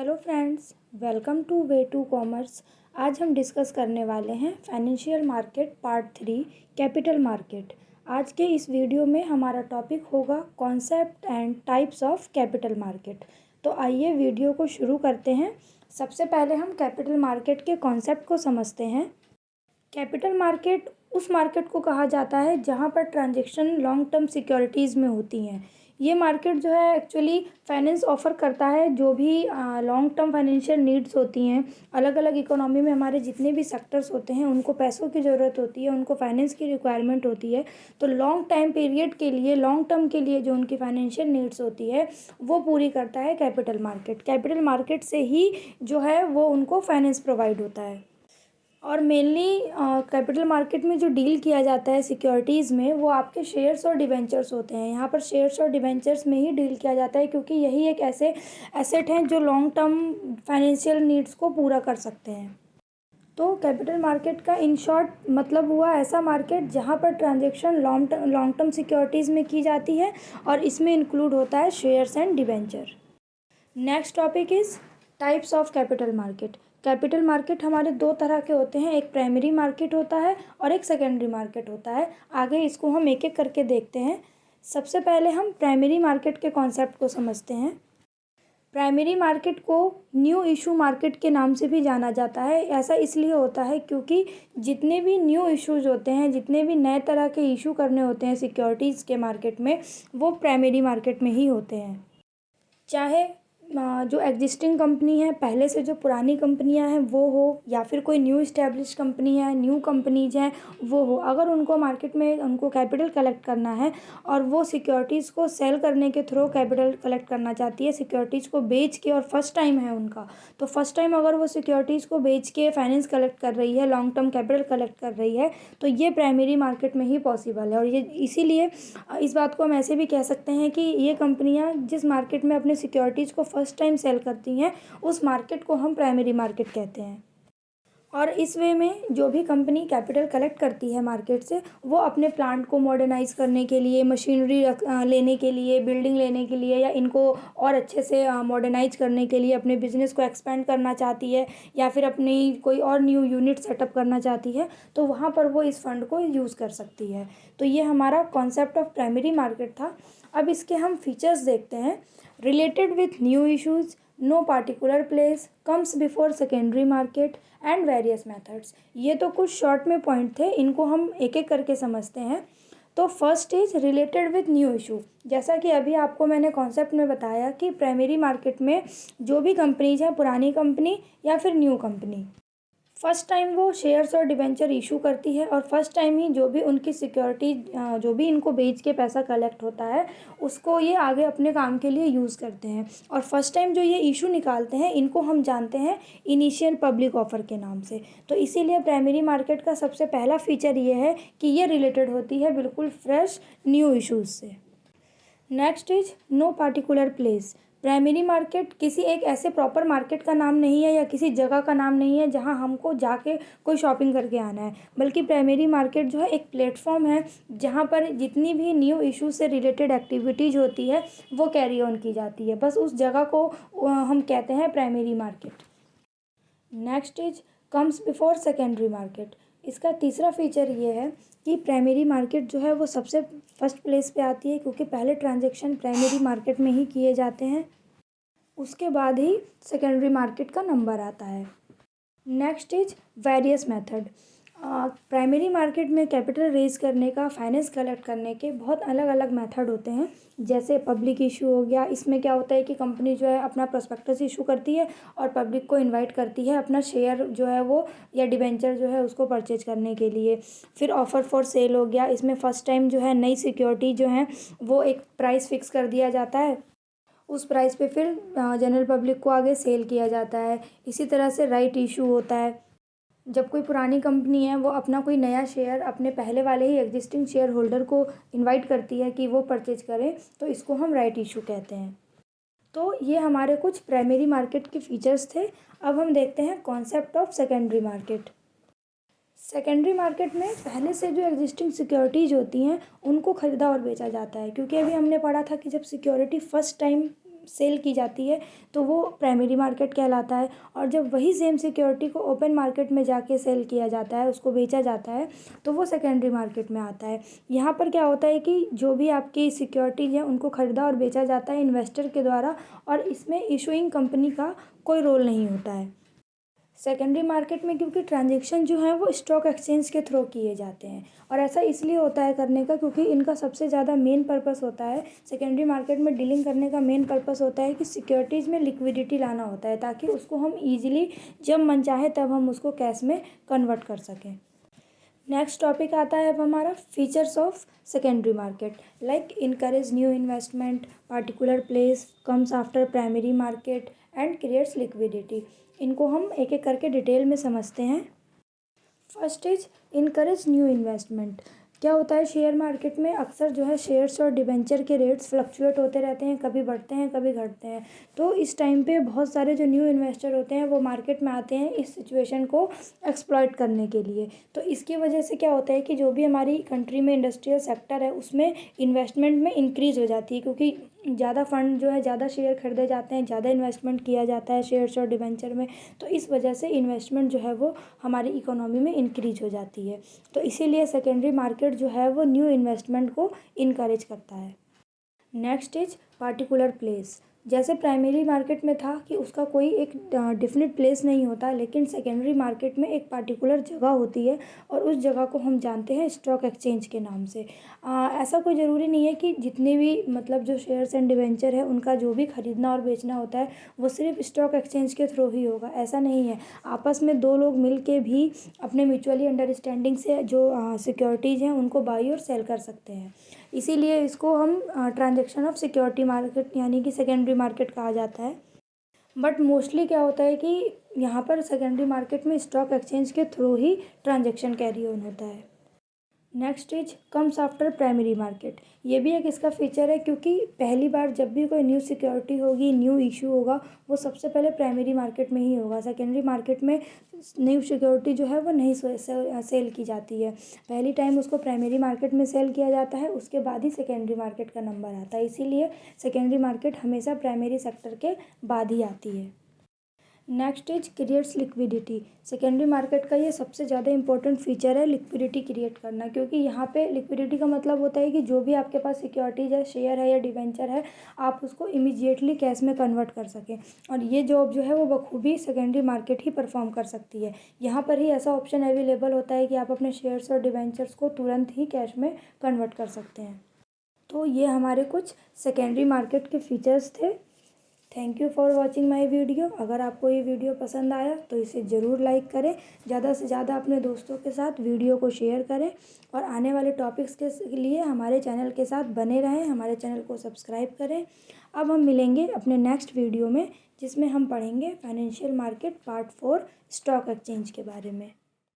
Hello friends, welcome to way to commerce. आज हम discuss करने वाले हैं financial market part 3 capital market. आज के इस वीडियो में हमारा टॉपिक होगा concept and types of capital market. तो आइए वीडियो को शुरू करते हैं। सबसे पहले हम कैपिटल मार्केट के कॉन्सेप्ट को समझते हैं। कैपिटल मार्केट उस मार्केट को कहा जाता है जहां पर ट्रांजैक्शन लॉन्ग टर्म सिक्योरिटीज़ में होती हैं। ये मार्केट जो है एक्चुअली फाइनेंस ऑफ़र करता है, जो भी लॉन्ग टर्म फाइनेंशियल नीड्स होती हैं। अलग अलग इकोनॉमी में हमारे जितने भी सेक्टर्स होते हैं उनको पैसों की ज़रूरत होती है, उनको फाइनेंस की रिक्वायरमेंट होती है। तो लॉन्ग टाइम पीरियड के लिए, लॉन्ग टर्म के लिए जो उनकी फाइनेंशियल नीड्स होती है वो पूरी करता है कैपिटल मार्केट। कैपिटल मार्केट से ही जो है वो उनको फाइनेंस प्रोवाइड होता है। और मेनली कैपिटल मार्केट में जो डील किया जाता है सिक्योरिटीज़ में, वो आपके शेयर्स और डिबेंचर्स होते हैं। यहाँ पर शेयर्स और डिबेंचर्स में ही डील किया जाता है, क्योंकि यही एक ऐसे एसेट हैं जो लॉन्ग टर्म फाइनेंशियल नीड्स को पूरा कर सकते हैं। तो कैपिटल मार्केट का इन शॉर्ट मतलब हुआ ऐसा मार्केट जहाँ पर ट्रांजैक्शन लॉन्ग टर्म सिक्योरिटीज़ में की जाती है, और इसमें इंक्लूड होता है shares and debenture. Next topic is types of capital market. Capital market हमारे दो तरह के होते हैं, एक प्राइमरी मार्केट होता है और एक सेकेंडरी मार्केट होता है। आगे इसको हम एक एक करके देखते हैं। सबसे पहले हम प्राइमरी मार्केट के कॉन्सेप्ट को समझते हैं। प्राइमरी मार्केट को न्यू इशू मार्केट के नाम से भी जाना जाता है। ऐसा इसलिए होता है क्योंकि जितने भी न्यू इश्यूज होते हैं, जितने भी नए तरह के इशू करने होते हैं सिक्योरिटीज़ के मार्केट में, वो प्राइमरी मार्केट में ही होते हैं। चाहे जो एग्जिस्टिंग कंपनी है, पहले से जो पुरानी कंपनियां हैं वो हो, या फिर कोई न्यू इस्टेब्लिश कंपनी है, न्यू कंपनीज हैं वो हो, अगर उनको मार्केट में उनको कैपिटल कलेक्ट करना है और वो सिक्योरिटीज़ को सेल करने के थ्रू कैपिटल कलेक्ट करना चाहती है, सिक्योरिटीज़ को बेच के, और फर्स्ट टाइम है उनका, तो फर्स्ट टाइम अगर वो सिक्योरिटीज़ को बेच के फाइनेंस कलेक्ट कर रही है, लॉन्ग टर्म कैपिटल कलेक्ट कर रही है, तो ये प्राइमरी मार्केट में ही पॉसिबल है। और ये इसीलिए इस बात को हम ऐसे भी कह सकते हैं कि ये कंपनियां जिस मार्केट में अपने सिक्योरिटीज़ को फर्स्ट टाइम सेल करती हैं, उस मार्केट को हम प्राइमरी मार्केट कहते हैं। और इस वे में जो भी कंपनी कैपिटल कलेक्ट करती है मार्केट से, वो अपने प्लांट को मॉडर्नाइज़ करने के लिए, मशीनरी लेने के लिए, बिल्डिंग लेने के लिए, या इनको और अच्छे से मॉडर्नाइज करने के लिए अपने बिजनेस को एक्सपेंड करना चाहती है, या फिर अपनी कोई और न्यू यूनिट सेटअप करना चाहती है, तो वहाँ पर वो इस फंड को यूज़ कर सकती है। तो ये हमारा कॉन्सेप्ट ऑफ प्राइमरी मार्केट था। अब इसके हम फीचर्स देखते हैं। Related with new issues, no particular place, comes before secondary market and various methods. ये तो कुछ शॉर्ट में पॉइंट थे, इनको हम एक एक करके समझते हैं। तो first is related with new issue. जैसा कि अभी आपको मैंने कॉन्सेप्ट में बताया कि प्राइमरी मार्केट में जो भी कंपनीज हैं, पुरानी कंपनी या फिर न्यू कंपनी, फर्स्ट टाइम वो शेयर्स और डिबेंचर इशू करती है, और फर्स्ट टाइम ही जो भी उनकी सिक्योरिटी, जो भी इनको बेच के पैसा कलेक्ट होता है, उसको ये आगे अपने काम के लिए यूज़ करते हैं। और फर्स्ट टाइम जो ये इशू निकालते हैं, इनको हम जानते हैं इनिशियल पब्लिक ऑफ़र के नाम से। तो इसीलिए प्राइमरी मार्केट का सबसे पहला फीचर ये है कि ये रिलेटेड होती है बिल्कुल फ्रेश न्यू इशूज़ से। Next is no particular place. Primary market किसी एक ऐसे प्रॉपर मार्केट का नाम नहीं है, या किसी जगह का नाम नहीं है जहां हमको जाके कोई शॉपिंग करके आना है, बल्कि प्राइमरी मार्केट जो है एक प्लेटफॉर्म है जहां पर जितनी भी न्यू इशू से रिलेटेड एक्टिविटीज़ होती है वो कैरी ऑन की जाती है। बस उस जगह को हम कहते हैं primary market. Next is comes before secondary market. इसका तीसरा फीचर ये है कि प्राइमरी मार्केट जो है वो सबसे फर्स्ट प्लेस पे आती है, क्योंकि पहले ट्रांजैक्शन प्राइमरी मार्केट में ही किए जाते हैं, उसके बाद ही सेकेंडरी मार्केट का नंबर आता है। Next is various method. Primary market में कैपिटल रेज करने का, फाइनेंस कलेक्ट करने के बहुत अलग अलग मेथड होते हैं। जैसे पब्लिक इशू हो गया, इसमें क्या होता है कि कंपनी जो है अपना प्रोस्पेक्टस इशू करती है और पब्लिक को इनवाइट करती है अपना शेयर जो है वो, या डिबेंचर जो है उसको परचेज करने के लिए। फिर ऑफ़र फॉर सेल हो गया, इसमें फ़र्स्ट टाइम जो है नई सिक्योरिटी जो है वो एक प्राइस फिक्स कर दिया जाता है, उस प्राइस पे फिर जनरल पब्लिक को आगे सेल किया जाता है। इसी तरह से राइट इशू होता है, जब कोई पुरानी कंपनी है वो अपना कोई नया शेयर अपने पहले वाले ही एग्जिस्टिंग शेयर होल्डर को इनवाइट करती है कि वो परचेज करें, तो इसको हम राइट इशू कहते हैं। तो ये हमारे कुछ प्राइमरी मार्केट के फीचर्स थे। अब हम देखते हैं concept of secondary market. Secondary market में पहले से जो एग्जिस्टिंग सिक्योरिटीज़ होती हैं उनको ख़रीदा और बेचा जाता है, क्योंकि अभी हमने पढ़ा था कि जब सिक्योरिटी फर्स्ट टाइम सेल की जाती है तो वो प्राइमरी मार्केट कहलाता है। और जब वही सेम सिक्योरिटी को ओपन मार्केट में जाके सेल किया जाता है, उसको बेचा जाता है, तो वो सेकेंडरी मार्केट में आता है। यहाँ पर क्या होता है कि जो भी आपकी सिक्योरिटीज़ हैं उनको ख़रीदा और बेचा जाता है इन्वेस्टर के द्वारा, और इसमें इशूइंग कंपनी का कोई रोल नहीं होता है। सेकेंडरी मार्केट में क्योंकि ट्रांजैक्शन जो है वो स्टॉक एक्सचेंज के थ्रू किए जाते हैं, और ऐसा इसलिए होता है करने का क्योंकि इनका सबसे ज़्यादा मेन पर्पस होता है, सेकेंडरी मार्केट में डीलिंग करने का मेन पर्पस होता है कि सिक्योरिटीज़ में लिक्विडिटी लाना होता है, ताकि उसको हम ईजिली जब मन चाहे तब हम उसको कैश में कन्वर्ट कर सकें। नेक्स्ट टॉपिक आता है अब हमारा features of secondary market, like encourage new investment, particular place, comes after primary market and creates liquidity. इनको हम एक एक करके डिटेल में समझते हैं। First is encourage new investment. क्या होता है, शेयर मार्केट में अक्सर जो है शेयर्स और डिबेंचर के रेट्स फ्लक्चुएट होते रहते हैं, कभी बढ़ते हैं कभी घटते हैं। तो इस टाइम पे बहुत सारे जो न्यू इन्वेस्टर होते हैं वो मार्केट में आते हैं इस सिचुएशन को एक्सप्लॉइट करने के लिए। तो इसकी वजह से क्या होता है कि जो भी हमारी कंट्री में इंडस्ट्रियल सेक्टर है उसमें इन्वेस्टमेंट में इंक्रीज़ हो जाती है, क्योंकि ज़्यादा फंड जो है, ज़्यादा शेयर खरीदे जाते हैं, ज़्यादा इन्वेस्टमेंट किया जाता है शेयर्स और डिबेंचर में। तो इस वजह से इन्वेस्टमेंट जो है वो हमारी इकोनॉमी में इंक्रीज हो जाती है। तो इसीलिए सेकेंडरी मार्केट जो है वो न्यू इन्वेस्टमेंट को इनकरेज करता है। Next is particular place. जैसे प्राइमरी मार्केट में था कि उसका कोई एक डिफिनिट प्लेस नहीं होता, लेकिन सेकेंडरी मार्केट में एक पार्टिकुलर जगह होती है, और उस जगह को हम जानते हैं स्टॉक एक्सचेंज के नाम से। ऐसा कोई ज़रूरी नहीं है कि जितने भी मतलब जो शेयर्स एंड डिवेंचर है उनका जो भी ख़रीदना और बेचना होता है वो सिर्फ स्टॉक एक्सचेंज के थ्रू ही होगा, ऐसा नहीं है। आपस में दो लोग मिल के भी अपने म्यूचुअली अंडरस्टैंडिंग से जो सिक्योरिटीज़ हैं उनको बाई और सेल कर सकते हैं। इसीलिए इसको हम ट्रांजैक्शन ऑफ सिक्योरिटी मार्केट यानी कि सेकेंडरी मार्केट कहा जाता है। बट मोस्टली क्या होता है कि यहाँ पर सेकेंडरी मार्केट में स्टॉक एक्सचेंज के through he transaction carry on होता है। Next is comes after primary market. ये भी एक इसका फीचर है, क्योंकि पहली बार जब भी कोई न्यू सिक्योरिटी होगी, न्यू इशू होगा, वो सबसे पहले प्राइमरी मार्केट में ही होगा। सेकेंडरी मार्केट में न्यू सिक्योरिटी जो है वो नहीं सेल की जाती है, पहली टाइम उसको प्राइमरी मार्केट में सेल किया जाता है, उसके बाद ही सेकेंडरी मार्केट का नंबर आता है। इसीलिए सेकेंडरी मार्केट हमेशा प्राइमरी सेक्टर के बाद ही आती है। Next is creates liquidity. Secondary market का ये सबसे ज़्यादा इंपॉर्टेंट फीचर है, लिक्विडिटी क्रिएट करना, क्योंकि यहाँ पे लिक्विडिटी का मतलब होता है कि जो भी आपके पास सिक्योरिटीज है, शेयर है या डिवेंचर है, आप उसको इमीडिएटली कैश में कन्वर्ट कर सकें। और ये जॉब जो है वो बखूबी सेकेंडरी मार्केट ही परफॉर्म कर सकती है। यहाँ पर ही ऐसा ऑप्शन अवेलेबल होता है कि आप अपने शेयर्स और डिवेंचर्स को तुरंत ही कैश में कन्वर्ट कर सकते हैं। तो ये हमारे कुछ सेकेंडरी मार्केट के फीचर्स थे। Thank you for watching my video. अगर आपको ये वीडियो पसंद आया तो इसे ज़रूर लाइक करें, ज़्यादा से ज़्यादा अपने दोस्तों के साथ वीडियो को शेयर करें, और आने वाले टॉपिक्स के लिए हमारे चैनल के साथ बने रहें, हमारे चैनल को सब्सक्राइब करें। अब हम मिलेंगे अपने नेक्स्ट वीडियो में, जिसमें हम पढ़ेंगे financial market part 4 stock exchange के बारे में।